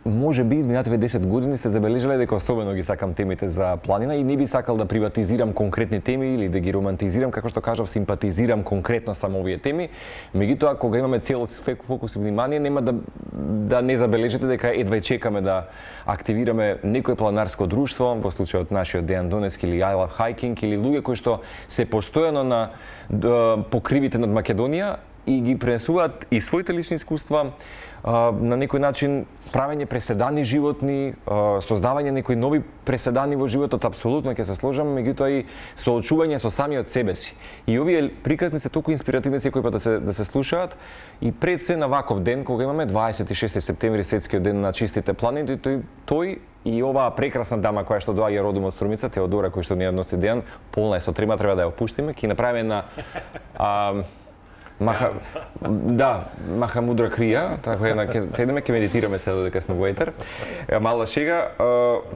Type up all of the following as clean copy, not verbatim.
може би изминативе 10 години сте забележале дека особено ги сакам темите за планина и не би сакал да приватизирам конкретни теми или да ги романтизирам, како што кажав, симпатизирам конкретно само овие теми. Меѓутоа, кога имаме цел фокус и внимание, нема да не забележите дека едва чекаме да активираме некој планинарско друштво, во случајот нашиот Дејан Донески или I Love Hiking, или луѓе кои што се постојано на покривите над Македонија и ги пренесуваат и своите лични искуства, на некој начин правење преседани животни, создавање некои нови преседани во животот, апсолутно ќе се сложам, меѓутоа и соочување со самиот себе си. И овие приказни се толку инспиративни секој пат да се слушаат и пред се на ваков ден кога имаме 26 септември, светскиот ден на чистите планини, тој и оваа прекрасна дама која што доаѓа родом од Струмица, Теодора, кој што ни ја носи Дејан, полна е со трема, треба да ја опуштиме, ќе направиме на маха мудра крија, така една ќе седиме, ќе медитираме се додека сме во етер. Мала шега,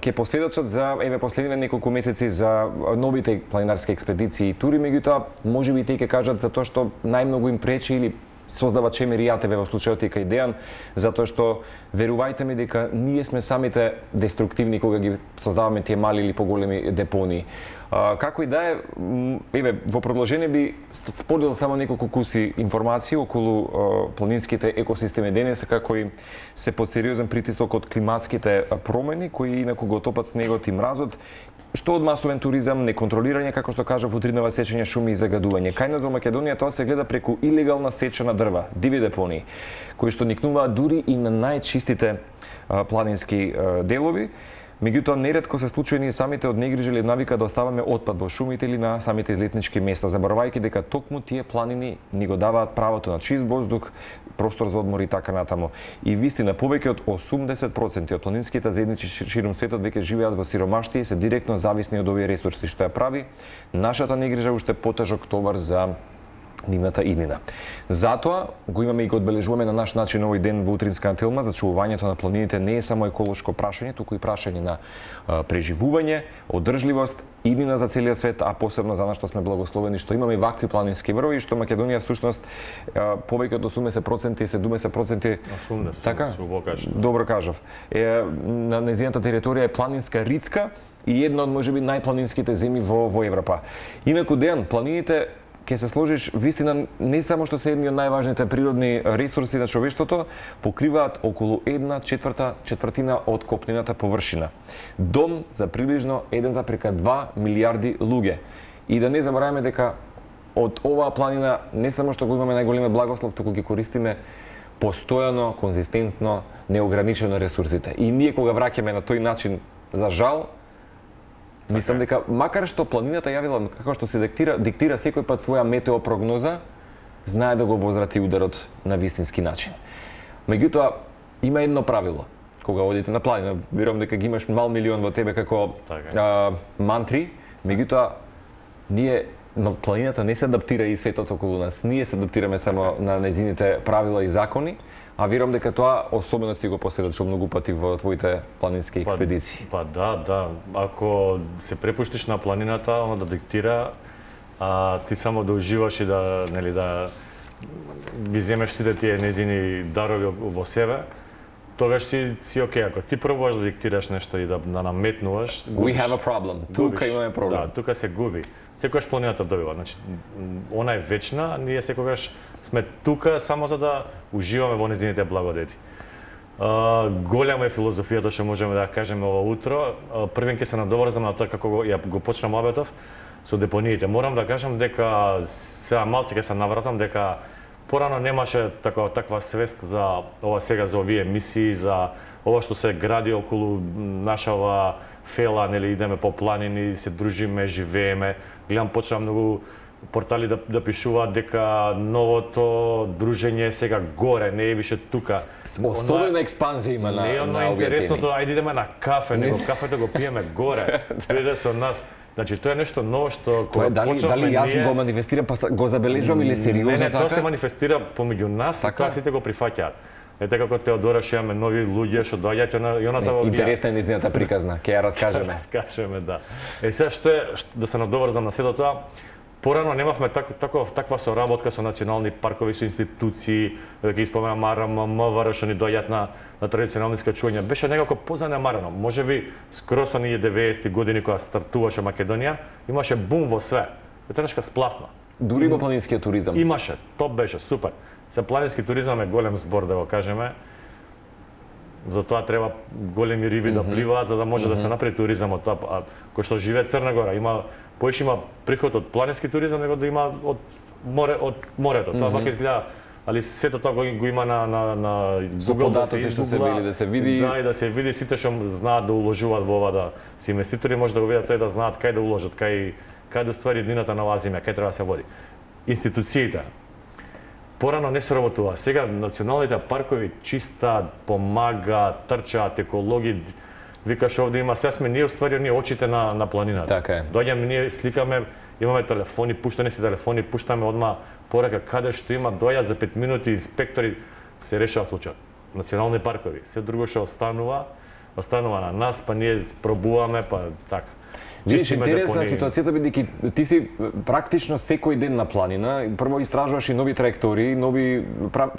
ќе последочат за последниве неколку месеци за новите планинарски експедиции и тури, меѓутоа можеби тие ќе кажат за тоа што најмногу им пречи или создава чемери АТВ во случајот и кај Дејан, затоа што верувајте ми дека ние сме самите деструктивни кога ги создаваме тие мали или поголеми депонии. Како и да е, во продолжение би споделил само неколку куси информации околу планинските екосистеми денес, како и се под сериозен притисок од климатските промени кои инаку го топат снегот и мразот, што од масовен туризам, неконтролирање, како што кажав, утринова сечење шуми и загадување. Кај нас во Македонија тоа се гледа преку илегална сеча на дрва, диви депонии, кои што никнуваат дури и на најчистите планински делови. Меѓутоа, неретко се случува ние самите од негрижа или навика да оставаме отпад во шумите или на самите излетнички места, заборавајќи дека токму тие планини ни го даваат правото на чист воздух, простор за одмор и така натаму. И вистина, повеќе од 80% од планинските заедници ширум светот веќе живеат во сиромаштија и се директно зависни од овие ресурси, што ја прави нашата негрижа уште потежок товар за нивната иднина. Затоа го имаме и го одбележуваме на наш начин овој ден во утринска телма. Зачувувањето на планините не е само еколошко прашање, туку и прашање на преживување, одржливост, иднина за целиот свет, а посебно за нас што сме благословени што имаме вакви планински врвови, што Македонија всушност повеќе од 80% и 70% така? Добро кажав. На нејзината територија е планинска рицка и една од можеби најпланинските земји во Европа. Инаку Дејан, планините ќе се сложиш, вистина, не само што се едни од најважните природни ресурси на човештвото, покриваат околу 1/4 од копнената површина. Дом за приближно 1,2 милиарди луѓе. И да не забораваме дека од оваа планина не само што го имаме најголемиот благослов, туку ги користиме постојано, конзистентно, неограничено ресурсите. И ние кога враќаме на тој начин, за жал, мислам дека макар што планината јавила како што се диктира секој пат своја метеопрогноза, знае да го возврати ударот на вистински начин. Меѓутоа има едно правило. Кога одите на планина, верувам дека ги имаш мал милион во тебе како мантри, меѓутоа ние планината не се адаптира и светот околу нас. Ние се адаптираме само на нејзините правила и закони, а верувам дека тоа особено си го посведочил многу пати во твоите планински експедиции. Да. Ако се препуштиш на планината, она да диктира, ти само да уживаш и да ги земеш сите тие нејзини дарови во себе, тогаш си окей. Ако ти пробуваш да диктираш нешто и да наметнуваш, we have a problem. Тука имаме проблем. Да, тука се губи. Секогаш планината добива. Значи, она е вечна, ние секогаш сме тука само за да уживаме во нејзините благодети. Голема е филозофијата што можеме да кажеме ова утро. Првен ќе се надоврзам на тоа како го почнам обетов со депониите. Морам да кажам дека сега малце ќе се навратам дека порано немаше таква свест за ова сега за овие емисии, за ова што се гради околу нашава фела, нели идеме по планини, се дружиме, живееме. Гледам почна многу портали да пишуваат дека новото дружење е сега горе, не е више тука. Особена експанзија има на не е оно интересното, ајде идеме на кафе, него кафето го пиеме горе, приде со нас. Значи тоа е нешто ново што кога почнавме дали јас го манифестирам, па го забележувам или сериозно така? Тоа се манифестира помеѓу нас, тоа сите го прифаќаат. Ете како Теодора што имаме нови луѓе што доаѓаат и она тоа го гледа. Интересна е нејзината приказна, ќе ја раскажеме. Раскажеме, да. Сега што е да се надоврзам на сето тоа, Порано немавме таква соработка со национални паркови, со институции, ќе споменам МРМ, МВР што ни доаѓаат на традиционални скачувања. Беше некако позанемарено. Можеби скрос оние 90-ти години кога стартуваше Македонија, имаше бум во све. Веднашка спласна. Дури во планинскиот туризам. Имаше, топ беше, супер. За планински туризам е голем збор да го кажеме. За тоа треба големи риби да пливаат за да може да се направи туризам од тоа. Кој што живее Црна Гора, има приход од планински туризам него да има од морето. Тоа вака изгледа, али сето тоа го има на Google да се што се вели да се види. Да, и да се види сите што знаат да уложуваат во ова, да се инвеститори може да го видат тој да знаат кај да уложат, кај да уствари едината на оваа земја, кај треба да се води. Институциите порано не соработува. Сега националните паркови чистаат, помагаат, трчаат, екологи. Викаш овде има, сега сме ние уствари очите на планината. Така е. Доаѓаме ние, сликаме, имаме телефони, пуштаме си телефони, пуштаме одма порака каде што има, доаѓаат за 5 минути инспектори, се решава случајот. Национални паркови, се друго што останува на нас, па ние пробуваме, па така. Видиш, интересна ситуацијата бидејќи ти си практично секој ден на планина, прво истражуваш и нови траектории,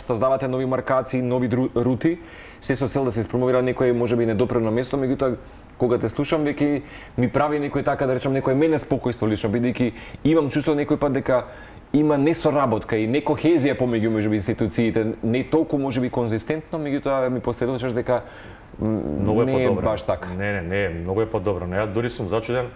создавате нови маркации, нови рути, се со цел да се испромовира некој можеби недопрено место, меѓутоа кога те слушам веќе ми прави некој така да речам некој мене спокојство лично бидејќи имам чувство некој пат дека има несоработка и не кохезија помеѓу можеби институциите, не толку можеби конзистентно, меѓутоа ми посведочаш дека многу не е баш така. Не, многу е подобро. Ја дури сум зачуден,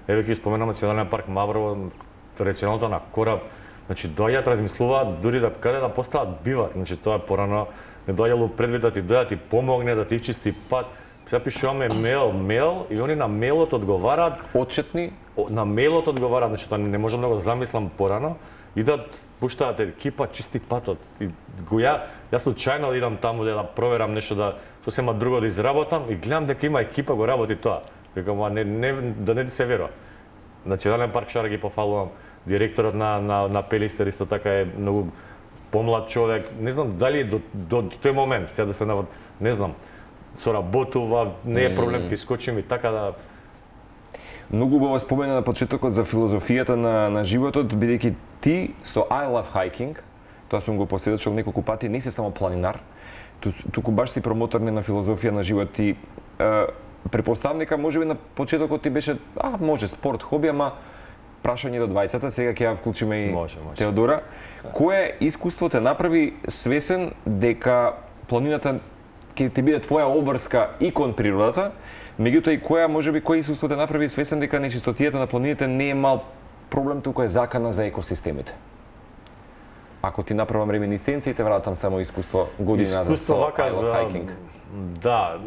еве ќе споменам Национален парк Маврово, традиционалното на кораб, значи доаѓаат, размислуваат дури да каде да постават бивак, значи тоа порано не доаѓало предвид да ти дојде ти помогне да ти изчисти пат. Сега пишуваме мейл и они на мейлот одговараат Отчетни на мейлот одговараат, значи тоа не можам да го замислам порано. Идат, пуштаат екипа, чисти патот. И јас случајно идам таму да проверам нешто да сосема друго да изработам и гледам дека има екипа го работи тоа. Викам, да не ти се верува. Национален парк Шара ги пофалувам, директорот на Пелистер исто така е многу помлад човек. Не знам дали до тој момент, сега да се не знам, соработува, не е проблем, ќе скочим и така да. Многу убаво спомена на почетокот за филозофијата на животот, бидејќи ти со I Love Hiking, тоа сум го посведочил неколку пати, не си само планинар, туку баш си промотор на филозофија на живот. Ти препоставам дека можеби на почетокот ти беше, може спорт, хоби, ама прашање до 20-та, сега ќе ја вклучиме и Теодора. Кое искуство те направи свесен дека планината ќе ти биде твоја обврска и кон природата, меѓутоа и кој искуство те направи свесен дека нечистотијата на планините не е мал проблем, туку е закана за екосистемите? Ако ти направам реминисценција и те вратам само искуство година назад со I Love Hiking. Да.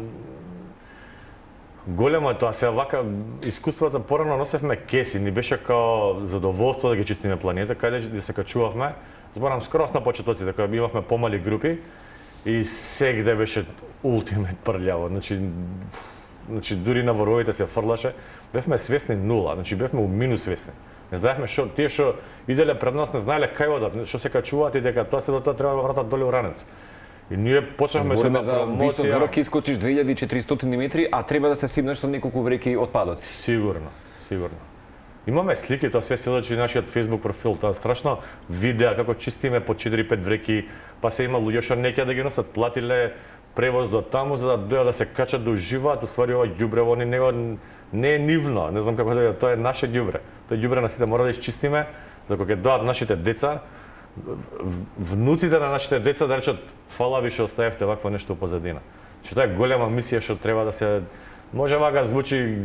Големо е тоа, сега вака искуството порано носевме кеси, ни беше као задоволство да ги чистиме планината, каде да се качувавме. Зборам скрос на почетоците, кога имавме помали групи и сегде беше ултимет прљаво. Значи дури на воровите се фрлаше, бевме свесни нула, значи бевме у минус свесни. Не знаевме тие што иделе пред нас не знаеле кај одат, што се качуваат и дека тоа се до тоа треба да вратат доле у ранец. И ние почнавме со една промоција. Висок врк искочиш 2400 метри, а треба да се сипнеш со неколку вреки отпадоци. Сигурно. Имаме слики, тоа све се лечи нашиот Facebook профил, тоа страшно видеа како чистиме по 4-5 вреки, па се има луѓе што неќе да ги носат, платиле превоз до таму за да дојдат да се качат да уживаат, уствари ова ѓубрево не е нивно, не знам како да тоа е наше ѓубре. Тоа ѓубре на сите мора да изчистиме, за кога ќе дојдат нашите деца, внуците на нашите деца да речат фала ви што оставевте вакво нешто позадина. Че тоа е голема мисија што треба да се може вака звучи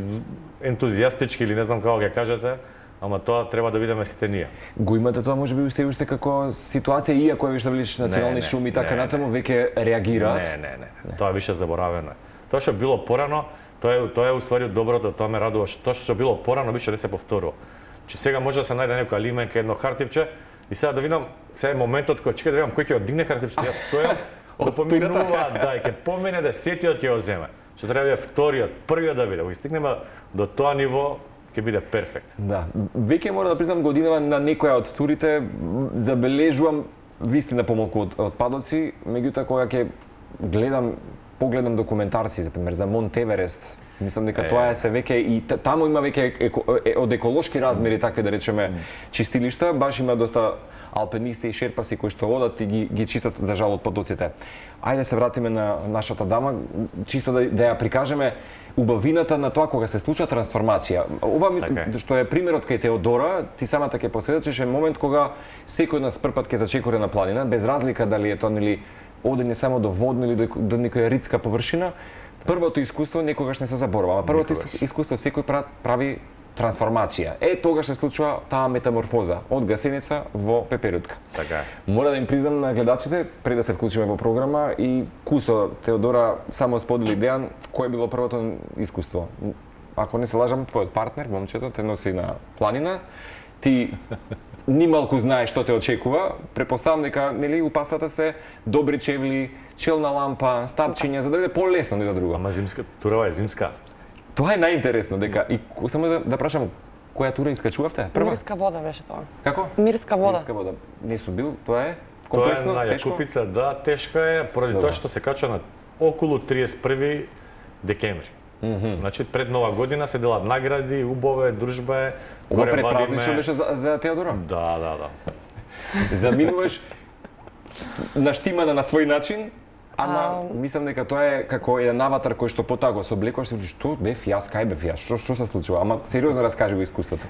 ентузијастички или не знам како ќе кажете, ама тоа треба да видиме сите ние. Го имате тоа можеби се уште како ситуација, иако е виште велиш национални шуми и така натаму веќе реагираат? Не. Тоа више заборавено е. Тоа што било порано, тоа е уствари доброто, тоа ме радува, тоа што било порано више не се повторува. Че сега може да се најде некоја лименка, едно хартивче и сега да видам, сега е моментот кој чека да видам кој ќе одигне хартивчето, јас стојам, да поминува, да ќе помине 10-тиот ќе го земе. Што треба да вториот, првиот да биде. Кога стигнеме до тоа ниво, ќе биде перфект. Да. Веќе мора да признам годинава на некоја од турите забележувам вистина помалку отпадоци, меѓутоа кога ќе погледам документарци, за пример, за Монт Еверест, Мислам дека тоа е се веќе и таму има веќе од еколошки размери такви да речеме чистилишта, баш има доста алпинисти и шерпаси кои што одат и ги чистат за жал од потоците. Ајде се вратиме на нашата дама, чисто да ја прикажеме убавината на тоа кога се случува трансформација. Ова мислам што е примерот кај Теодора, ти самата ќе посведочиш е момент кога секој од нас првпат ќе зачекори на планина, без разлика дали е тоа нели одење само до водна или до некоја ридска површина. Првото искуство некогаш не се заборава, првото искуство секој прави трансформација. Тогаш се случува таа метаморфоза од гасеница во пеперутка. Така е. Мора да им признам на гледачите, пред да се вклучиме во програма, и Кусо, Теодора само сподели Дејан, кое било првото искуство. Ако не се лажам, твојот партнер, момчето, те носи на планина, ти нималку знаеш што те очекува, претпоставам дека нели упасата се добри чевли, челна лампа, стапчиња, за да биде полесно не за друго. Ама зимска, турава е зимска. Тоа е најинтересно, дека и само да прашам, која тура искачувавте? Прва? Мирска вода беше тоа. Како? Мирска вода. Мирска вода. Не сум бил, тоа е комплексно, тоа е на тешко. Јакупица, да, тешка е, поради тоа што се качува на околу 31 декември. Значи пред Нова година се делат награди, убаве, дружба е. Ова предпразнично беше за Теодора? Да. Заминуваш наштимана на свој начин, ама мислам дека тоа е како еден аватар кој што потоа го соблекуваш и што бев јас, кај бев јас, што се случува? Ама сериозно раскажи го искуството.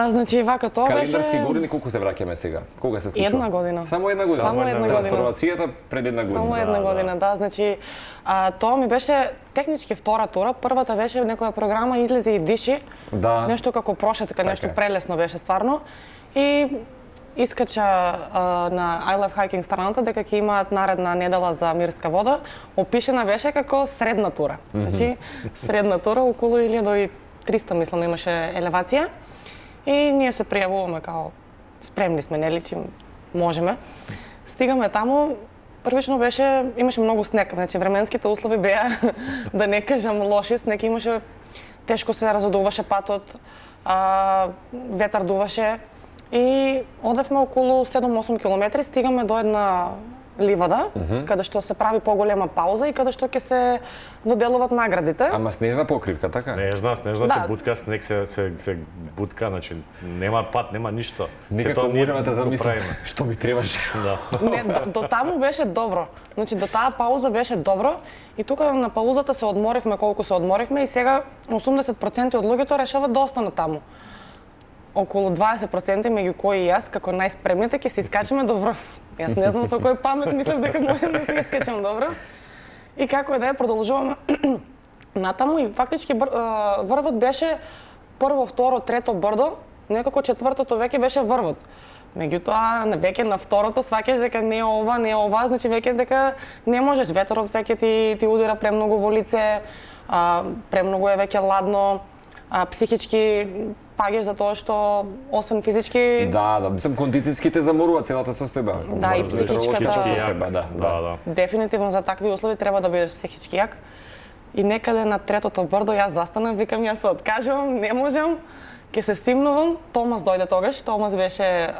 Значи вака тоа беше календарски години колку се враќаме сега? Кога се случува? Една година. Само една година. Само една година. Трансформацијата пред една година. Само една година, да. Значи тоа ми беше технички втора тура. Првата беше некоја програма излезе и диши. Да. Нешто како прошетка, нешто прелесно беше стварно. И искача на I Love Hiking страната дека ќе имаат наредна недела за Мирска вода. Опишена беше како средна тура. Значи средна тура околу 1300 мислам имаше елевација. И ние се пријавуваме као спремни сме, нели, че можеме. Стигаме таму, првично имаше многу снег, значи временските услови беа да не кажам лоши, снег имаше, тешко се разодуваше патот, ветар дуваше и одевме околу 7-8 километри, стигаме до една ливада, каде што се прави поголема пауза и каде што ќе се доделуват наградите. Ама снежна покривка, така? Снежна се бутка, снег се бутка, значи нема пат, нема ништо. Некако можеме да замислиме што би требаше. Не, до таму беше добро. Значи до таа пауза беше добро и тука на паузата се одморивме колку се одморивме и сега 80% од луѓето решават да останат таму. Околу 20% меѓу кои и јас, како најспремните, ќе се искачаме до врв. Јас не знам со кој памет мислев дека можам да се искачам добро. И како е да ја продолжуваме натаму и фактички врвот беше прво, второ, трето брдо, некако четвртото веќе беше врвот. Меѓутоа, веќе на второто сваќаш дека не е ова, значи веќе дека не можеш, ветерот веќе ти удира премногу во лице, премногу е веќе ладно, психички паѓаш за тоа што освен физички мислам кондицијски те заморува целата состојба. Да, и психичката состојба, да. Дефинитивно за такви услови треба да бидеш психички јак. И некаде на третото брдо јас застанам, викам јас се откажувам, не можам, ќе се симнувам. Томас дојде тогаш, Томас беше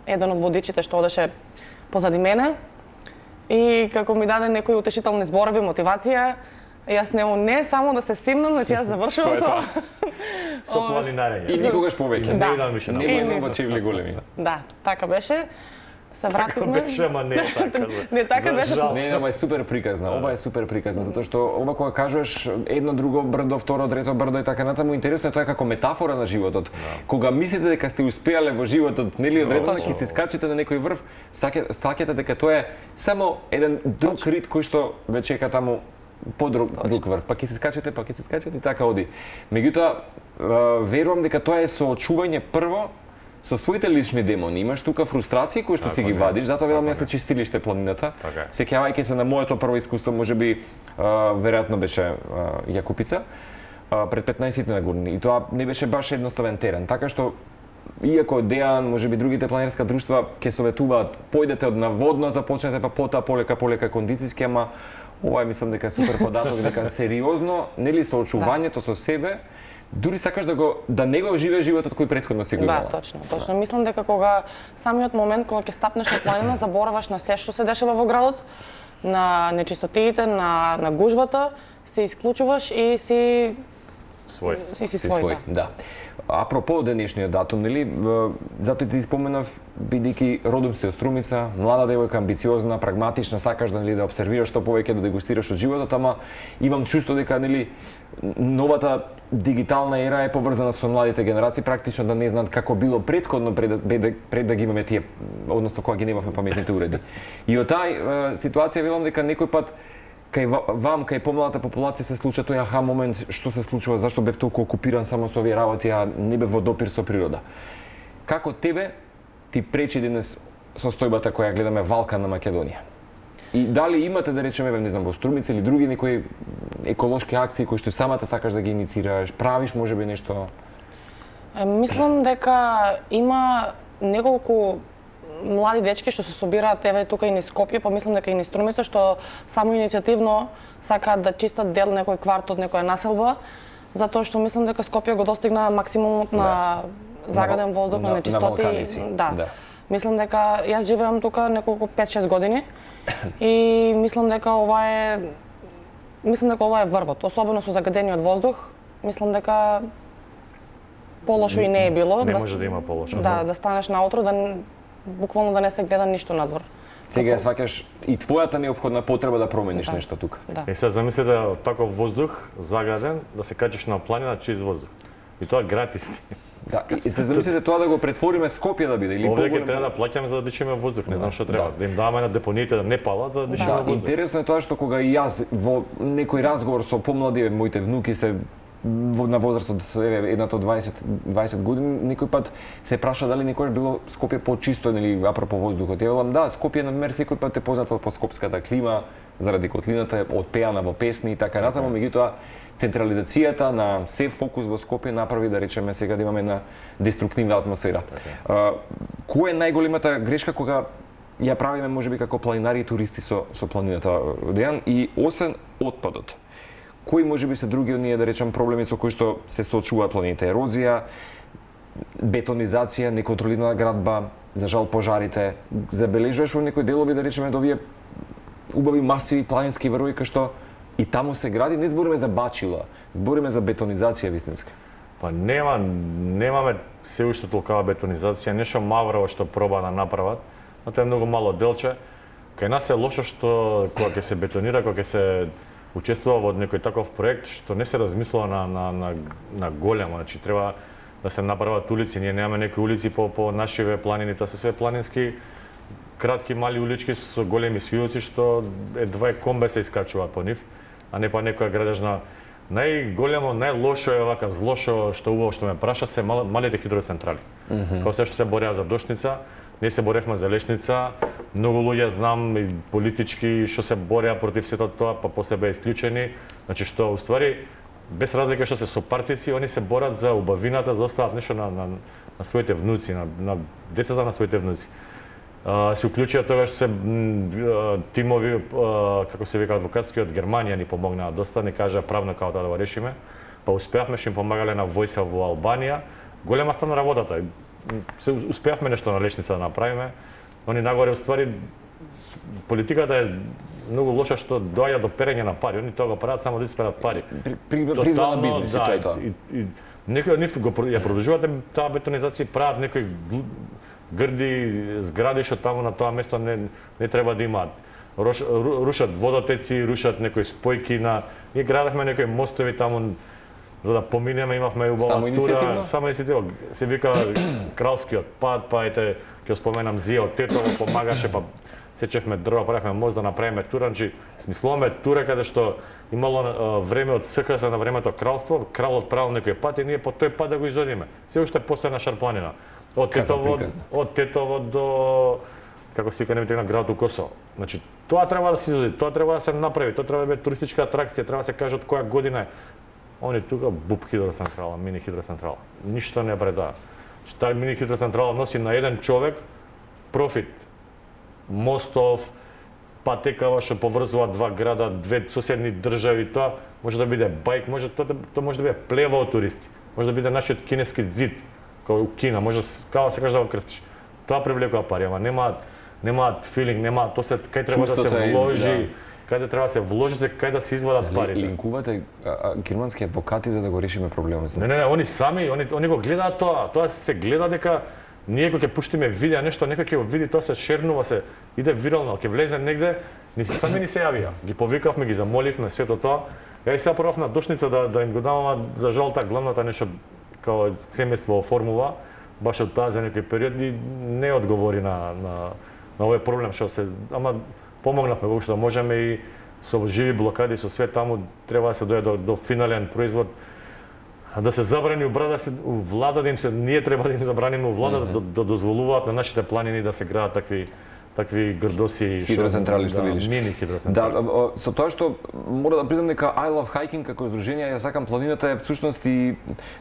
еден од водичите што одеше позади мене. И како ми даде некои утешителни зборови, мотивација, јас не само да се симнам, значи јас завршувам со планинарење. И никогаш повеќе. Нема нема чевли големи. Да, така беше. Се вративме. Така беше, ама не така. Не така беше. Не, ама е супер приказна. Ова е супер приказна затоа што ова кога кажуваш едно, друго брдо, второ, трето брдо и така натаму, интересно е тоа како метафора на животот. Кога мислите дека сте успеале во животот, нели одредено ќе се скачите на некој врв, саќате дека тоа е само еден друг рид кој што ве чека таму друг врв, па ќе се скачате и така оди. Меѓутоа, верувам дека тоа е соочување прво со своите лични демони. Имаш тука фрустрации кои што си ги вадиш, затоа велам јас чистилиште планината. Сеќавајќи се на моето прво искуство, можеби веројатно беше Јакупица пред 15 години. И тоа не беше баш едноставен терен, така што иако Дејан, можеби другите планинарска друштва ќе советуваат појдете од наводно, започнете па потоа полека кондицијски, ама ова е мислам дека супер податок, дека сериозно, нели соочувањето со себе, дури сакаш да не го живееш животот кој претходно си го имала. Да, точно. Мислам дека кога самиот момент кога ќе стапнеш на планина, забораваш на се што се дешава во градот, на нечистотиите, на гужвата, се исклучуваш и си Свој. си свој. Да. Апропо денешниот датум, нели, затоа ти споменав, бидејќи родом си од Струмица, млада девојка, амбициозна, прагматична, сакаш да дегустираш што повеќе, да дегустираш од животот, ама имам чувство дека новата дигитална ера е поврзана со младите генерации, практично да не знаат како било претходно пред да ги имаме тие, односно кога ги немавме паметните уреди. И од тај ситуација велам дека некој пат кај помладата популација се случи тој аха момент, што се случува, зашто бев толку окупиран само со овие работи, а не бев во допир со природа. Како тебе ти пречи денес состојбата која гледаме Валкан на Македонија? И дали имате, да речеме, не знам, во Струмица или други некои еколошки акции кои што самата сакаш да ги инициираш, правиш можеби нешто? Мислам дека има неколку млади дечки што се собираат еве тука и низ Скопје, па мислам дека и низ Струмица што само иницијативно сакаат да чистат дел некој кварт од некоја населба, затоа што мислам дека Скопје го достигна максимумот на загаден воздух, на нечистоти. Да. Мислам дека јас живеам тука неколку 5-6 години и мислам дека ова е врвот, особено со загадениот воздух. Мислам дека полошо и не е било. Не може да има полошо. Да станеш наутро, буквално да не се гледа ништо надвор. Сега ја сваќаш и твојата неопходна потреба да промениш нешто тука. Да. Сега замислете таков воздух загаден да се качиш на планина чист воздух. И тоа гратис. Да, и се замислите тоа да го претвориме Скопје да биде или Овде ќе треба да плаќаме за да дишеме воздух, не знам што треба. Да им даваме на депониите да не палат за да дишеме воздух. Интересно е тоа што кога и јас во некој разговор со помлади моите внуки се на возраст од едната од 20 години, некој пат се праша дали некој било Скопје почисто или апропо воздухот. Ја велам да, Скопје на пример секој пат е познато по скопската клима, заради котлината, отпеана во песни и така натаму, меѓутоа централизацијата на се фокус во Скопје направи да речеме сега да имаме една деструктивна атмосфера. Која е најголемата грешка кога ја правиме можеби како планинари и туристи со планината Дејан, и освен отпадот? Кои можеби се други од ние, да речем, проблеми со кои што се соочуваат планините? Ерозија, бетонизација, неконтролирана градба, за жал пожарите. Забележуваш во некои делови, да речеме, да овие убави масиви планински врвови кај што и таму се гради, не збориме за бачила, збориме за бетонизација вистинска. Па немаме се уште толкава бетонизација, нешто мавраво што проба да направат, но тоа е многу мало делче. Кај нас е лошо што кога ќе се бетонира, кога ќе се учествува во некој таков проект што не се размислува на големо, значи треба да се направат улици, ние немаме некои улици по нашиве планини, тоа се све планински кратки мали улички со големи свиоци што едва комбе се искачуваат по нив, а не па некоја градежна. Најголемо, најлошо е вака зло што убаво што ме праша се малите хидроцентрали. Као се што се бореа за Дошница, ние се боревме за Лешница, многу луѓе знам и политички што се бореа против сето тоа, па после беа исклучени, значи што уствари без разлика што се сопартици, они се борат за убавината, да остават нешто на своите внуци, на децата на своите внуци. Се уклучија тогаш се тимови, како се вика, адвокатски од Германија ни помогнаа доста, ни кажа правно како да го решиме, па успеавме, што им помагале на војса во Албанија. Голема стана работата. Се успеавме нешто на Лешница да направиме. Они нагоре уствари политиката е многу лоша што доаѓа до перење на пари. Они тоа го прават само да исперат пари. Призвана бизнес и тоа е тоа. Некои од нив ја продолжуваат таа бетонизација, прават некои грди згради што таму на тоа место не треба да имаат. Рушат водотеци, рушат некои спојки на... Ние градевме некои мостови таму за да поминеме, имавме убава тура. Само иницијатива. Се вика Кралскиот пат, па ете, ќе споменам Зија од Тетово, помагаше, па сечевме дрва, правевме мост да направиме тура, значи смислуваме тура каде што имало време од СКС на времето кралство, кралот правил некој пат и ние по тој пат да го изодиме. Се уште постои на Шарпланина. Од Тетово до како се вика на градот у Косово. Значи тоа треба да се изоди, тоа треба да се направи, тоа треба да биде туристичка атракција, треба да се каже од која година е. Они тука буп хидроцентрала, мини хидроцентрала. Ништо не преда. Таа мини хидроцентрала носи на еден човек профит. Мостов, патекава што поврзува два града, две соседни држави, тоа може да биде бајк, тоа може да биде плева од туристи. Може да биде нашиот кинески ѕид, кој у Кина, може као се каже да го крстиш. Тоа привлекува пари, ама немаат филинг, тоа се кај треба да се вложи. каде треба да се вложи, каде да се извадат парите. Линкувате германски адвокати за да го решиме проблемот. Не, они сами, они го гледаат тоа. Тоа се гледа дека ние кога ќе пуштиме видео нешто, некој ќе го види, тоа се шернува, се иде вирално, ќе влезе негде, сами ни се јавија. Ги повикавме, ги замоливме сето тоа. Ја и сега пробав на дошница да им го дам, за жал таа главната нешто као семејство оформува, баш од таа за некој период и не одговори на овој проблем што се, ама помогнавме колку што можеме и со живи блокади со све таму треба да се дојде до финален производ. Да се забрани у влада да им се, ние треба да им забраниме у влада да дозволуваат на нашите планини да се градат такви грдоси хидроцентрали што видиш. Мини хидроцентрали. Да, со тоа што мора да признам дека I Love Hiking како здружение ја сакам планината е всушност и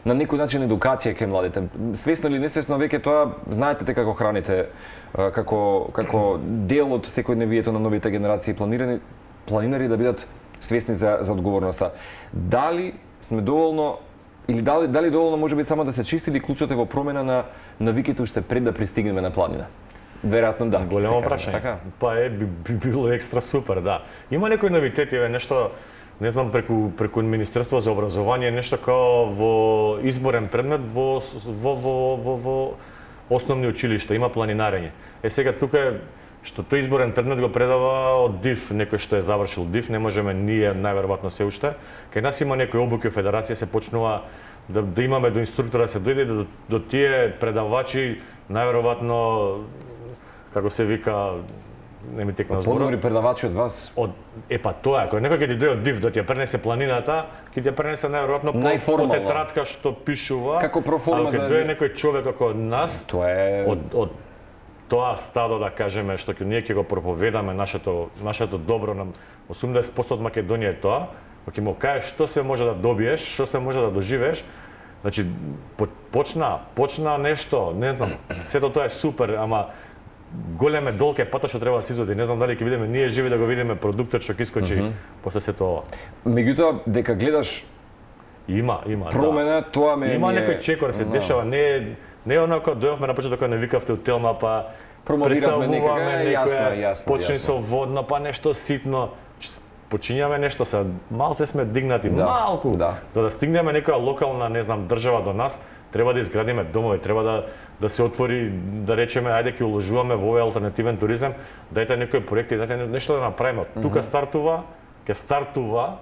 на некој начин едукација кај младите. Свесно или несвесно веќе тоа знаете дека го храните како дел од секојдневието на новите генерации планинари да бидат свесни за одговорноста. Дали сме доволно или дали доволно може би само да се чисти или клучот е во промена на навиките уште пред да пристигнеме на планина? Веројатно да. Големо прашање. Така? Па би било екстра супер, да. Има некои новитети, нешто, не знам, преку Министерство за образование, нешто као во изборен предмет во основни училишта, има планинарење. Сега тука што тој изборен предмет го предава од ДИФ, некој што е завршил ДИФ, не можеме ние најверојатно се уште. Кај нас има некои обуки федерација, се почнува да имаме до инструктора, се дојде до тие предавачи, најверојатно како се вика, не ми текна зборот. Подобри предавачи од вас? Па тоа, ако некој ќе ти дојде од ДИФ да ти ја пренесе планината, ќе ти ја пренесе најверојатно по тетрадка што пишува. Како проформа за... Ако дојде некој човек како нас, тоа е... од тоа стадо, да кажеме, што ние ќе го проповедаме нашето добро на 80% од Македонија е тоа, ќе му кажеш што се може да добиеш, што се може да доживееш. Значи почна нешто, не знам, сето тоа е супер, ама голем е долг е патот што треба да се изводи. Не знам дали ќе видиме ние живи да го видиме продуктот што ќе искочи после сето ова. Меѓутоа дека гледаш има промена, да. Тоа ме има некој чекор се дешава, не е онако дојавме на почеток кога не викавте од Телма, па промовираме некоја почни со водно, па нешто ситно. Почињаме нешто, се малце сме дигнати, малку. За да стигнеме некоја локална, не знам, држава до нас, треба да изградиме домови, треба да се отвори, да речеме, ајде ќе уложуваме во овој алтернативен туризам, дајте некои проекти, дајте нешто да направиме. Тука ќе стартува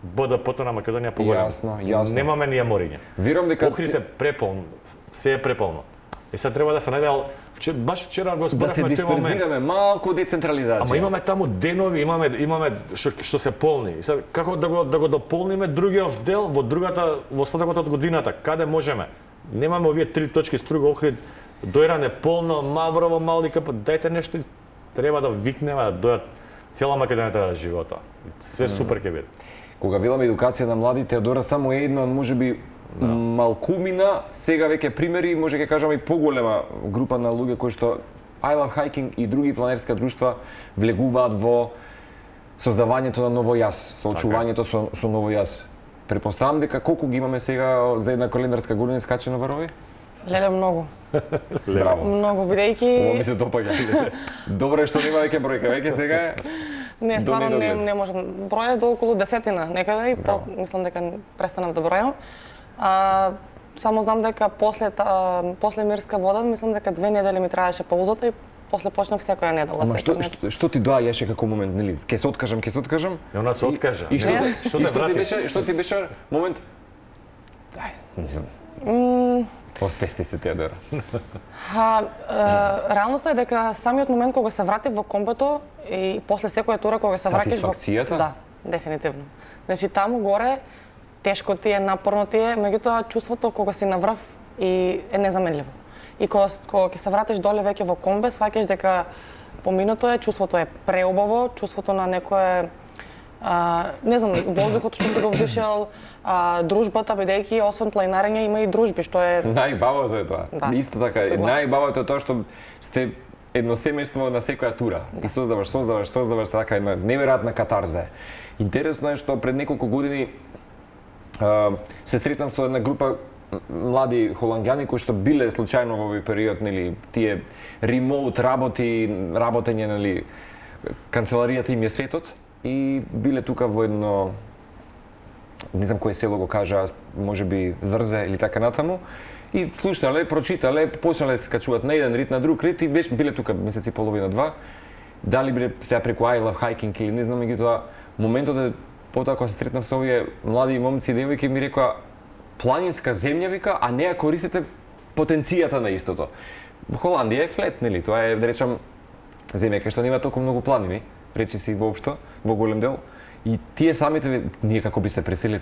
БДП-то на Македонија поголемо. Јасно. Немаме ние мориње. Верувам дека Охрите преполно, се е преполно. И сега треба да се најде, баш вчера го зборевме тој момент. Да се дисперзираме, малку децентрализација. Ама имаме таму денови, имаме што се полни. И сега како да го дополниме другиот дел во остатокот од годината, каде можеме? Немаме овие 3 точки Струга, Охрид, Дојране полно, Маврово, Малика, дајте нешто, треба да викнеме, да дојат цела Македонија да живее тоа. Све супер ќе биде. Кога веламе едукација на младите, Теодора само е едно, можеби малкумина, сега веќе примери, може ќе кажеме и поголема група на луѓе кои што I Love Hiking и други планерска друштва влегуваат во создавањето на ново јас, со очувањето со ново јас. Претпоставам дека колку ги имаме сега за една календарска година искачено варови? Леле, многу. Браво. Многу, бидејќи... Ова ми се допаѓа. Добро е што нема веќе бројка, веќе сега е... Не, стварно не можам. Броја до околу 10 некаде и мислам дека престанав да бројам. Само знам дека после Мирска вода, мислам дека 2 недели ми траеше паузата и после почнав секоја недела. Ама што ти доаѓаше како момент, нели? Ќе се откажам. И она се откажа. И што ти беше момент? Не знам. Освести се, Теодора. Реалноста е дека самиот момент кога се вратив во комбето и после секоја тура кога се враќаш во... Сатисфакцијата? Да, дефинитивно. Значи таму горе тешко ти е, напорно ти е, меѓутоа чувството кога си на врв и е незаменливо. И кога ќе се вратиш доле веќе во комбе, сваќаш дека поминато е, чувството е преубаво, чувството на некое не знам, воздухот што ти го вдишал, дружбата, бидејќи освен планинарење има и дружби, што е... Најбавото е тоа. Да, исто така, најбавото е тоа што сте едно семејство на секоја тура. И создаваш така една неверојатна катарза. Интересно е што пред неколку години се сретнав со една група млади холанѓани кои што биле случајно во овој период, нели, тие ремоут работење, нели, канцеларијата им е светот. и биле тука во едно, не знам кој село го кажа, можеби Зрзе или така натаму, и слушнале, прочитале, почнале да се качуваат на еден рит, на друг рит и биле тука месец и половина, два. Дали биле сега преку I Love Hiking или не знам, меѓутоа моментот е потоа кога се сретнав со овие млади момци и девојки ми рекоа планинска земја вика, а не ја користите потенцијата на истото. Холандија е флет, нели? Тоа е, да речам, земја кај што нема толку многу планини, речи си воопшто, во голем дел. И тие самите, ние како би се преселиле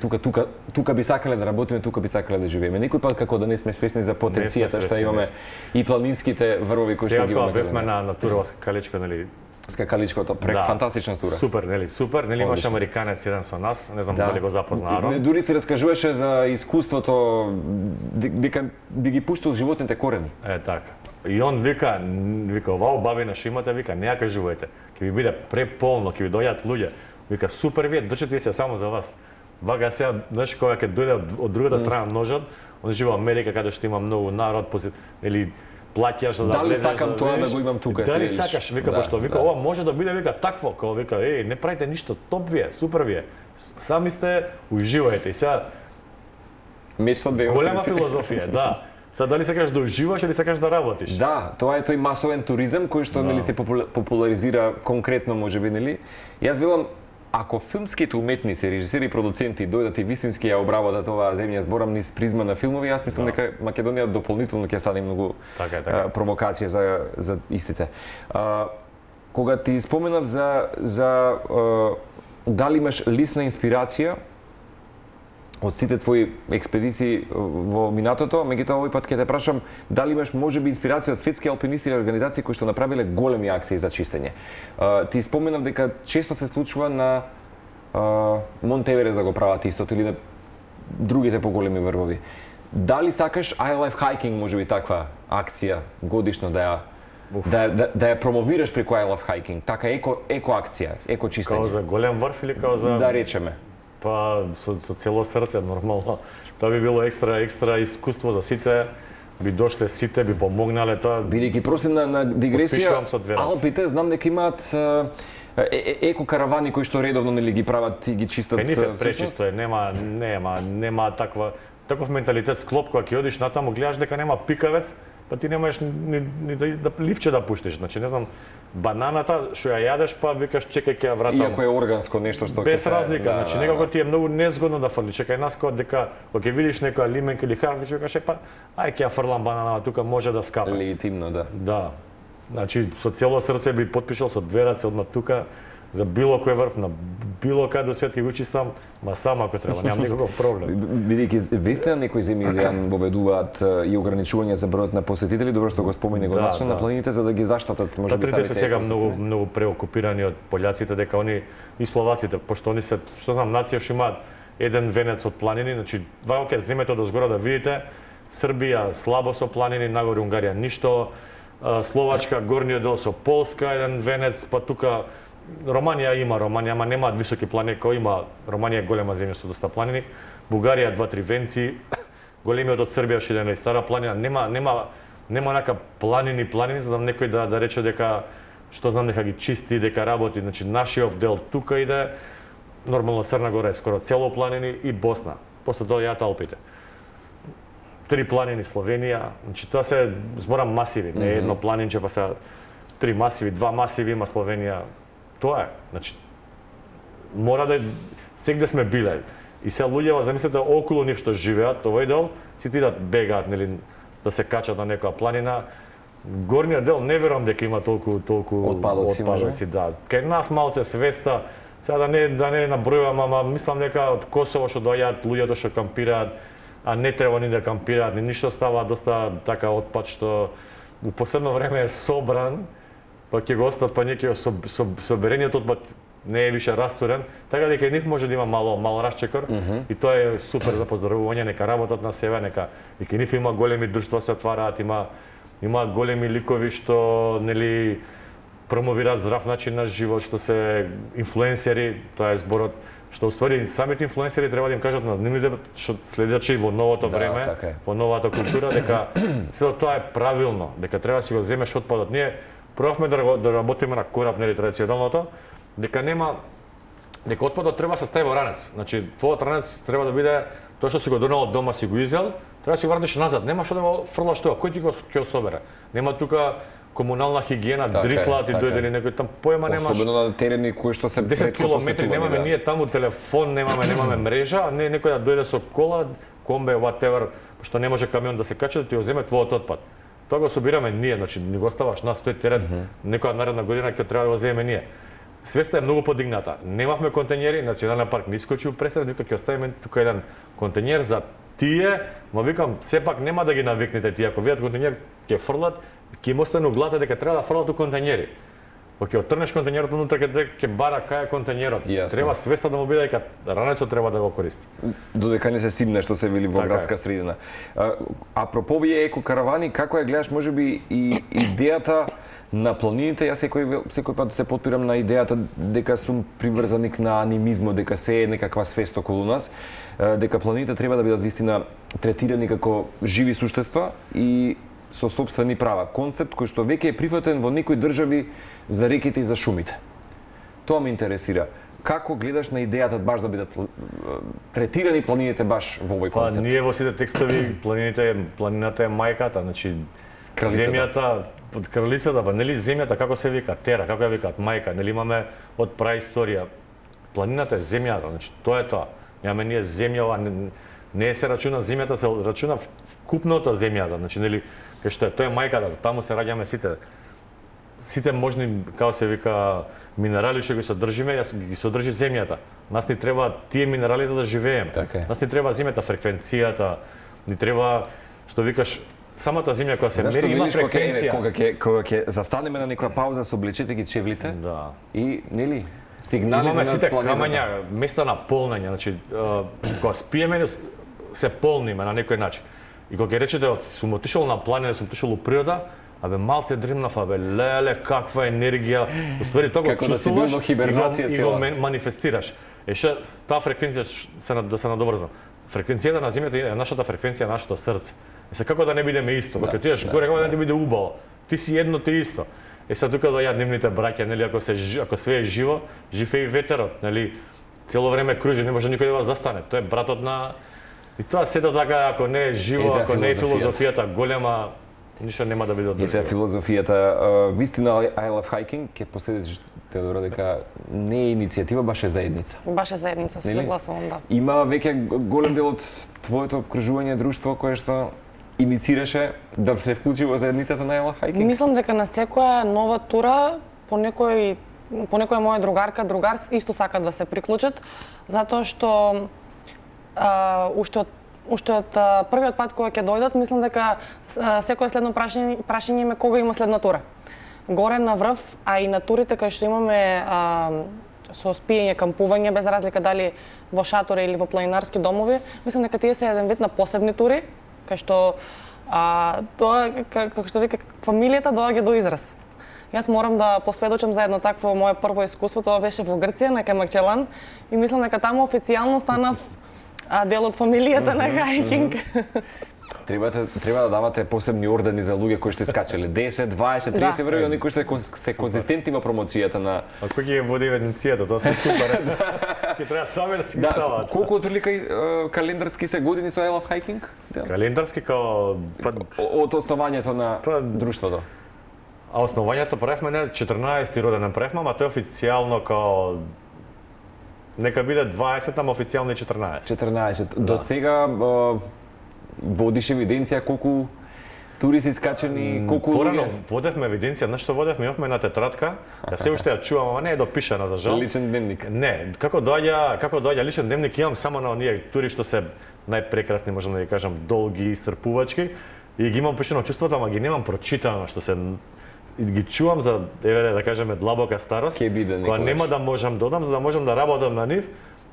тука би сакале да работиме, тука би сакале да живееме. Некој пат како да не сме свесни за потенцијата што имаме и планинските врвови кои што ги имаме. Сега бевме на турова скакаличка, нели? Скакаличкото, фантастична тура. Супер, нели имаш американец еден со нас, не знам дали го запозна Арон. Дури се раскажуваше за искуството дека би ги пуштил животните корени. Така. И он вика оваа убавина што имате, вика не ја кажувајте. Ќе ви биде преполно, ќе ви дојдат луѓе. Вика супер вие држите се само за вас. Вака сега, знаеш кога ќе дојде од другата страна ножот, он живее во Америка каде што има многу народ, или плаќаш за да влезеш. Дали сакам тоа да го имам тука? Дали сакаш, вика пошто вика ова може да биде вика такво, као вика не правите ништо, топ вие, супер вие. Сами сте, уживајте. И сега голема филозофија, да. Сега дали сакаш да уживаш или сакаш да работиш? Да, тоа е тој масовен туризам кој што нели се популаризира конкретно можеби, нели? Јас велам ако филмските уметници, режисери и продуценти дојдат и вистински ја обработат оваа земја, зборам низ призма на филмови, јас мислам дека Македонија дополнително ќе стане многу провокација за истите. Кога ти споменав за дали имаш лична инспирација од сите твои експедиции во минатото, меѓутоа овој пат ќе те прашам дали имаш можеби инспирација од светски алпинисти или организации кои што направиле големи акции за чистење. Ти споменав дека често се случува на Монт Еверест да го прават истото или на другите поголеми врвови. Дали сакаш I Love Hiking можеби таква акција годишно да ја промовираш преку I Love Hiking, така еко акција, еко чистење? Као за голем врв или као за... Да речеме. Па со цело срце нормално. Тоа би било екстра искуство за сите, би дошле сите, би помогнале тоа. Бидејќи просим на дигресија, Алпите знам дека имаат еко каравани кои што редовно нели ги прават и ги чистат. Пречисто е, нема таков менталитет склоп кога ќе одиш натаму, гледаш дека нема пикавец, па ти немаш ни да ливче да пуштиш. Значи не знам, бананата што ја јадеш, па викаш чекај ќе ја вратам. Иако е органско нешто што без разлика, значи некако ти е многу незгодно да фрлиш. Чекај нас кога дека кога ќе видиш некоја лименка или харфиш, викаш па ај ќе ја фрлам банана, тука може да скапе. Легитимно, да. Да. Значи со цело срце би потпишал со две раце одма тука за било кој врв на било каде до свет ќе го чистам, ма само ако треба, немам никаков проблем. Бидејќи вeste на некои земји да воведуваат и ограничување за бројот на посетители, добро што го спомени го начинот на планините за да ги заштитат можеби самите. Се сега многу преокупирани од пољаците дека они и словаците, пошто они се, што знам, нација што имаат еден венец од планини, значи вака ќе земете од озгора да видите, Србија слабо со планини, нагоре Унгарија ништо, Словачка горниот дел со Полска еден венец, па тука Романија, ама немаат високи планини, кој има Романија е голема земја со доста планини. Бугарија 2-3 венци, големиот од Србија што е стара планина, нема нака планини, за да некој да рече дека што знам дека ги чисти, дека работи, значи нашиот дел тука иде, нормално Црна Гора е скоро цело планини и Босна. После тоа јат Алпите. 3 планини Словенија, значи тоа се зборам масиви, не едно планинче па се 3 масиви, 2 масиви има Словенија. Тоа е, значи мора да сегде сме биле. И се луѓето замислете околу нив што живеат овој дел, сите идат бегаат нели да се качат на некоја планина. Горниот дел не верувам дека има толку отпадоци, да. Кај нас малце свеста, сега да не набројувам, ама мислам дека од Косово што доаѓаат луѓето што кампираат, а не треба ни да кампираат, ни ништо става доста така отпад што у последно време е собран, па ќе го остат па некој соберениот отпад не е више растурен, така дека и нив може да има мал расчекор и тоа е супер за поздравување, нека работат на себе, нека и кај нив има големи друштва се отвараат, има големи ликови што нели промовираат здрав начин на живот, што се инфлуенсери, тоа е зборот, што уствари самите инфлуенсери треба да им кажат на нивните што следачи во новото време, во новата култура, дека сето тоа е правилно, дека треба да си го земеш отпадот. Ние пробавме да работиме на кораб, нели традиционалното, дека нема дека отпадот треба да се стави во ранец. Значи, твојот ранец треба да биде тоа што си го донел од дома, си го изел, треба да си го вратиш назад. Нема што да го фрлаш тоа. Кој ти го ќе собере? Нема тука комунална хигиена, дрисла ти дојде или некој там поема немаш. Особено на терени кои што се 10 километри немаме ние таму телефон, немаме мрежа, не некој да дојде со кола, комбе, whatever, што не може камион да се качи да ти го земе твојот отпад. Тоа го собираме ние, значи не го оставаш нас тој терен, некоја наредна година ќе треба да го земеме ние. Свеста е многу подигната. Немавме контењери, Националниот парк не искочи престрад, вика ќе оставиме тука еден контењер за тие, ма викам сепак нема да ги навикнете тие, ако видат контењер ќе фрлат, ќе им остане глата дека треба да фрлат у контењери. Кога ќе отрнеш контењерот внутре ќе бара кај е контењерот. Треба свеста да му биде дека ранецот треба да го користи. Додека не се симне што се вели во градска средина. Апропо овие екокаравани, како ја гледаш можеби и идејата на планините? Јас секој пат се потпирам на идејата дека сум приврзаник на анимизмот, дека се е некаква свест околу нас, дека планините треба да бидат вистина третирани како живи суштества и со сопствени права. Концепт кој што веќе е прифатен во некои држави за реките и за шумите. Тоа ме интересира. Како гледаш на идејата баш да бидат третирани планините баш во овој концепт? Ние во сите текстови планината е мајката, значи земјата, кралицата, нели земјата како се вика, тера, како ја викаат, мајка, нели имаме од праисторија. Планината е земјата, значи тоа е тоа. Имаме ние земја, не се рачуна земјата, се рачуна вкупното земјата, значи нели кај што е тоа е мајката, таму се раѓаме сите можни, како се вика, минерали што ги содржиме, ги содржи земјата. Нас ни треба тие минерали за да живееме. Нас ни треба земјата, фреквенцијата, ни треба, што викаш, самата земја која се мери има фреквенција. Кога ќе застанеме на некоја пауза, се облечете ги чевлите. Да. И нели сигнали имаме на сите планетата. камања, места на полнење, значи кога спиеме се полниме на некој начин. И кога ќе речете сум отишол на планина, сум отишол у природа, абе малце дремнав, абе леле каква енергија. Уствари тоа го чувствуваш и го манифестираш. Еше таа фреквенција да се надоврзам. Фреквенцијата на земјата е нашата фреквенција, нашето срце. Како да не бидеме исто, кога отидеш горе, како да не ти биде убаво. Ти си едно те исто. Сега тука доаѓаат нивните браќа, нели ако све е живо, жив е и ветерот, нели цело време кружи, не може никој да го застане. Тоа е братот на и тоа сето така, ако не е живо, ако не е филозофијата голема, ништо нема да биде одржливо. Ете филозофијата, вистина I Love Hiking, ќе последиш Теодора дека не е иницијатива, баш е заедница. Баш е заедница, се согласувам, да. Има веќе голем дел од твоето обкружување друштво кое што иницираше да се вклучи во заедницата на I Love Hiking? Мислам дека на секоја нова тура по некоја моја другар исто сакат да се приклучат, затоа што уште од првиот пат кога ќе дојдат, мислам дека секој следно прашање им е кога има следна тура. Горе на врв, а и на турите кај што имаме со спиење, кампување, без разлика дали во шатори или во планинарски домови, мислам дека тие се еден вид на посебни тури, кај што тоа, како што вика, фамилијата доаѓа до израз. Јас морам да посведочам за едно такво мое прво искуство, тоа беше во Грција, на Камакчелан, и мислам дека таму официјално станав дел од фамилијата на хайкинг. Треба да давате посебни ордени за луѓе кои што скачале 10, 20, 30 веројатно оние кои што се конзистентни во промоцијата на. А кој ќе води веденцијата, тоа се супер. Ќе треба сами да си ги стават. Колку отрилика календарски се години со I Love Hiking? Календарски као од основањето на друштвото. А основањето правевме не 14-ти роден правевме, ама тоа официјално као нека биде 20, ама официјално е 14. 14. До сега водиш евиденција колку тури се искачени, колку порано водевме евиденција, знаеш што водевме, имавме на тетрадка, ја се уште ја чувам, ама не е допишана за жал. Личен дневник. Не, како доаѓа личен дневник имам само на оние тури што се најпрекрасни, можам да ги кажам, долги и истрпувачки, и ги имам пишано чувството, ама ги немам прочитано, што се ги чувам за да кажеме длабока старост, кога нема да можам додам, за да можам да работам на нив,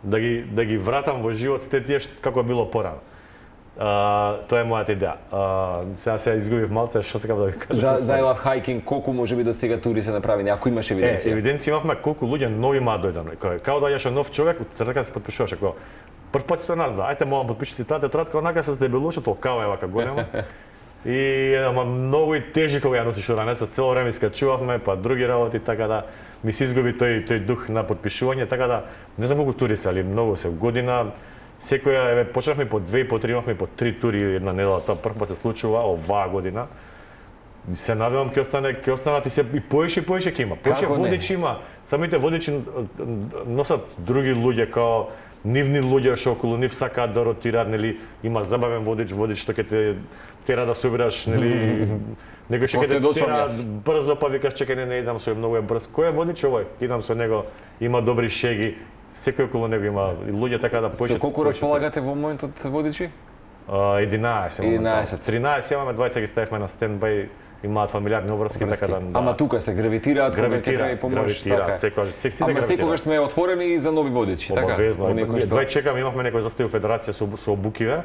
да ги вратам во живот сите тие како било порано. Тоа е мојата идеја. Сега се изгубив малце, што сакав да ви кажам. За I Love Hiking, колку можеби до сега тури се направени, ако имаш евиденција? Евиденција имавме колку луѓе нови ма дојдам. Као доаѓаше нов човек, тетрадка се потпишуваше, прв пат со нас да, ајте молам потпиши си таа тетрадка, онака се дебелуша, толкава е вака голема. И ама многу и тежи кога ја носиш уранецот, цело време искачувавме, па други работи, така да ми се изгуби тој дух на потпишување, така да не знам колку тури се, али многу се. Година секоја почнавме по 2 и по 3, имавме по 3 тури една недела, тоа прв пат се случува оваа година. Се надевам ќе останат и се и поише ќе има. Поише водичи има. Самите водичи носат други луѓе као нивни луѓе што околу нив сакаат да ротираат, нели, има забавен водич што ќе те тера да собираш, нели, некој што ќе те тера брзо, па викаш чекај не идам со многу е брз. Кој е водич овој? Идам со него, има добри шеги, секој околу него има луѓе така да поише. Со колку располагате во моментот водичи? 11. 13 имаме, 20 ги ставивме на стендбај, имаат фамилиарни обврски, така да. Ама тука се гравитираат кога ќе треба помош, така. Ама секогаш сме отворени и за нови водичи, така? Обавезно. Двај чекаме, имавме некој застој во федерација со обукиве.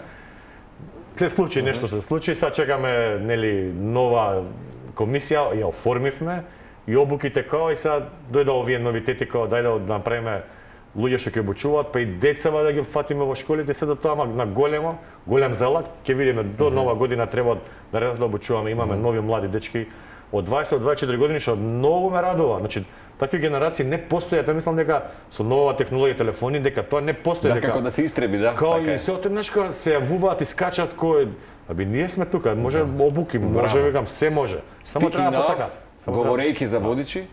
Се случи нешто, се случи, сега чекаме, нели, нова комисија, ја оформивме и обуките као и сега дојде овие новитети као дајде да направиме луѓе што ќе обучуваат, па и децава да ги фатиме во школите, се до тоа на голем залак, ќе видиме до нова година треба да редовно да обучуваме, имаме нови млади дечки од 20 до 24 години што многу ме радува. Значи, такви генерации не постојат, мислам дека со нова технологија телефони дека тоа не постои, дека како да се истреби, да. Као и се отеднашка се јавуваат и скачат кој ние сме тука, може обуки, може викам се може. Само треба да посакат. Говорејќи за водичи,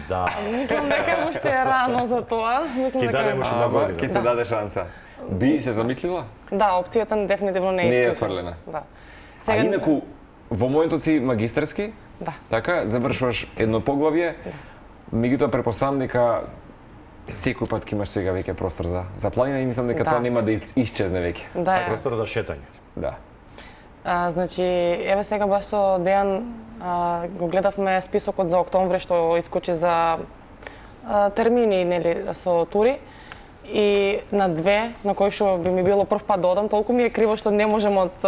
да. Мислам дека уште е рано за тоа. Мислам дека ќе се даде шанса. Би се замислила? Да, опцијата дефинитивно не е исклучена. Не е отфрлена. Да. А инаку во моментот си магистарски? Да. Така, завршуваш едно поглавје. Меѓутоа претпоставам дека секој пат ќе имаш сега веќе простор за планина и мислам дека тоа нема да исчезне веќе. Да, простор за шетање. Да. Значи, еве сега баш со Дејан го гледавме списокот за октомври што искочи за термини, нели, со тури. И на две, на кои што би ми било прв пат да одам, толку ми е криво што не можам од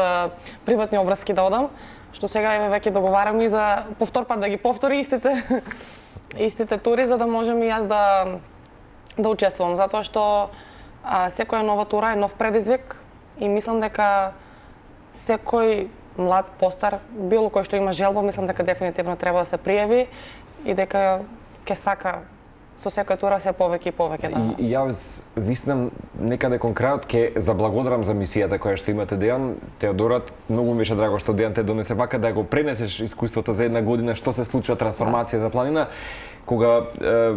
приватни обврски да одам, што сега еве веќе договараме и за повтор пат да ги повтори истите тури за да можам и јас да учествувам, затоа што секоја нова тура е нов предизвик и мислам дека секој млад, постар, било кој што има желба, мислам дека дефинитивно треба да се пријави и дека ќе сака со секоја тура се повеќе и повеќе да. И јас виснам некаде кон крајот ќе заблагодарам за мисијата која што имате, Дејан. Теодорат, многу ми беше драго што Дејан те донесе вака да го пренесеш искуството за една година што се случува трансформација за планина. Кога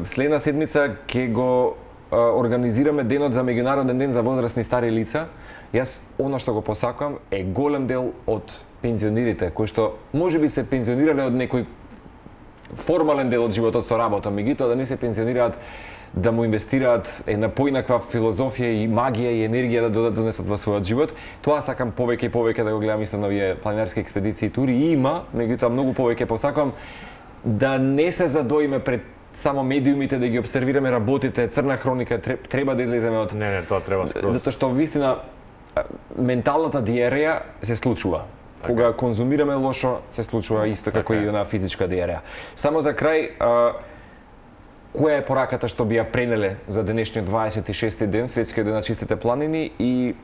следна седмица ќе го организираме денот за меѓународен ден за возрастни стари лица, јас она што го посакувам е голем дел од пензионерите кои што можеби се пензионирале од некој формален дел од животот со работа, меѓутоа да не се пензионираат, да му инвестираат една поинаква филозофија и магија и енергија да донесат во својот живот. Тоа сакам повеќе и повеќе да го гледам исто на овие планинарски експедиции и тури. И има, меѓутоа многу повеќе посакувам да не се задоиме пред само медиумите, да ги обсервираме работите, црна хроника, треба да излеземе од... Не, тоа треба скроз. Затоа што вистина менталната диареја се случува. Кога конзумираме лошо, се случува исто како и на физичка диареја. Само за крај, која е пораката што би ја пренеле за денешниот 26-ти ден, светскиот ден на чистите планини, и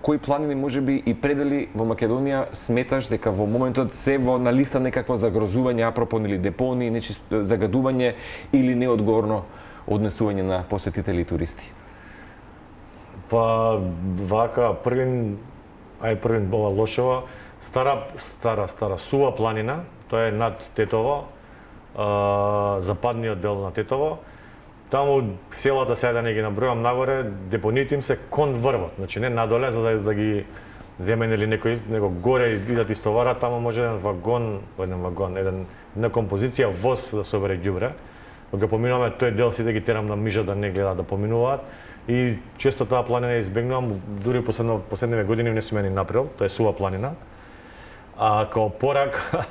кои планини можеби и предели во Македонија сметаш дека во моментот се на листа некакво загрозување, апропо или депонии, загадување или неодговорно однесување на посетители и туристи? Па вака првин бова Лошево, стара сува планина, тоа е над Тетово, западниот дел на Тетово. Таму селата сега да не ги набројам нагоре, депониите им се кон врвот, значи не надоле за да ги земе или некој горе идат истовара, таму може една композиција воз да собере ѓубре. Кога поминуваме тој дел сите ги терам на мижа да не гледаат да поминуваат и често таа планина избегнувам, дури последниве години не сум ја ни направил, тоа е сува планина. А као порака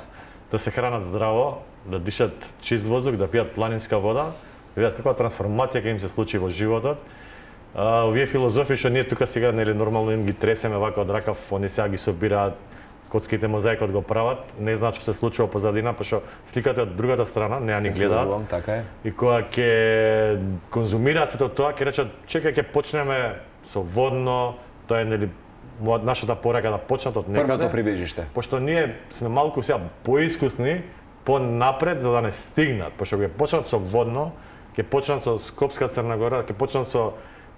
да се хранат здраво, да дишат чист воздух, да пијат планинска вода, да видат каква трансформација ќе им се случи во животот. Овие филозофии што ние тука сега нели нормално им ги тресеме вака од ракав, они сега ги собираат коцките мозаикот го прават, не знаат што се случува позадина, пошто сликата од другата страна, не ја ни гледаат. Така е. И кога ќе конзумираат сето тоа, ќе речат чекај ќе почнеме со водно, тоа е нели нашата порака да почнат од некаде. Првото прибежиште. Пошто ние сме малку сега поискусни, понапред за да не стигнат, пошто ќе почнат со Водно, ќе почнат со Скопска Црна Гора, ќе почнат со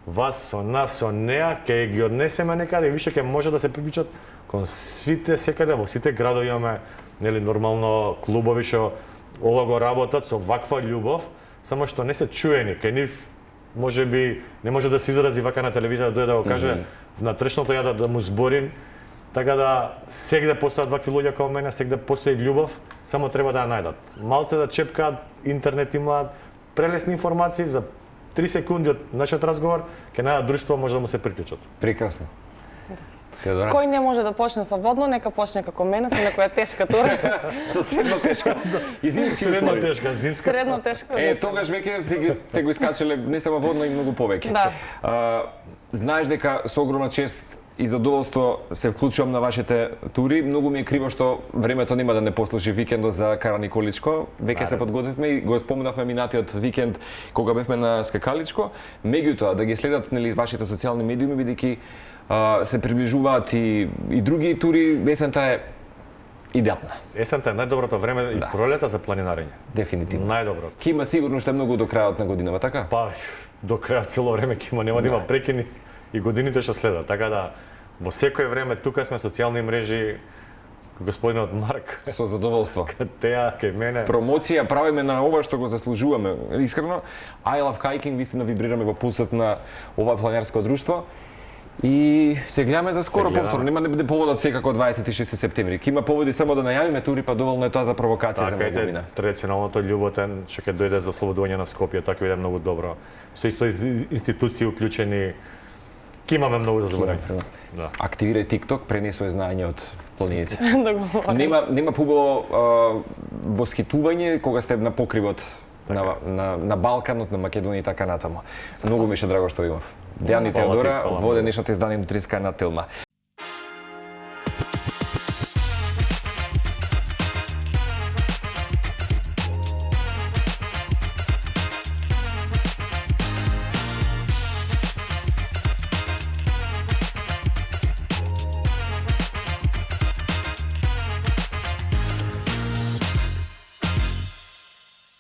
вас, со нас, со неа, ќе ги однесеме некаде и више ќе може да се приклучат кон сите секаде, во сите градови имаме нели нормално клубови што ова го работат со ваква љубов, само што не се чуени, кај нив можеби не може да се изрази вака на телевизија да дојде да го каже на трешното ја да му зборим. Така да сегде постојат вакви луѓе како мене, сегде постои љубов, само треба да ја најдат. Малце да чепкаат, интернет имаат прелесни информации за 3 секунди од нашиот разговор, ќе најдат друштво може да му се приклучат. Прекрасно. Теодора? Кој не може да почне со Водно, нека почне како мене со некоја тешка тура. Со средно тешка. И зимски Средно услови. тешка, зимска. Средно тешка. Тогаш веќе сте го искачале не само Водно и многу повеќе. Да. Знаеш дека со огромна чест и задоволство се вклучувам на вашите тури. Многу ми е криво што времето нема да не послужи викендот за Караниколичко. Веќе се подготвивме и го спомнавме минатиот викенд кога бевме на Скакаличко. Меѓутоа да ги следат нели вашите социјални медиуми бидејќи се приближуваат и други тури. Есента е идеална. Есента е најдоброто време и пролета за планинарење. Дефинитивно. Најдоброто. Ки има сигурно уште многу до крајот на годинава, така? Па до крајот цело време ќе има, нема да има прекини и годините што следат. Така да во секое време тука сме социјални мрежи, господинот Марк. Со задоволство. Теа кај мене. Промоција правиме на ова што го заслужуваме. Искрено, I Love Hiking, вистина вибрираме во пулсот на ова планинарско друштво. И се гледаме за скоро повторно. Нема да биде поводот секако 26 септември. Ки има поводи само да најавиме тури, па доволно е тоа за провокација за многу година. Традиционалното љуботен што ќе дојде за ослободување на Скопје, тоа ќе биде многу добро. Со исто институции уклучени. Ки имаме многу за зборење. Да. Активирај TikTok, пренесој знаење од планините. Да го Нема побаво восхитување кога сте на покривот на Балканот, на Македонија и така натаму. Многу ми ше драго што имав. Дејан и Теодора, во денешното издание Нутринска на Телма.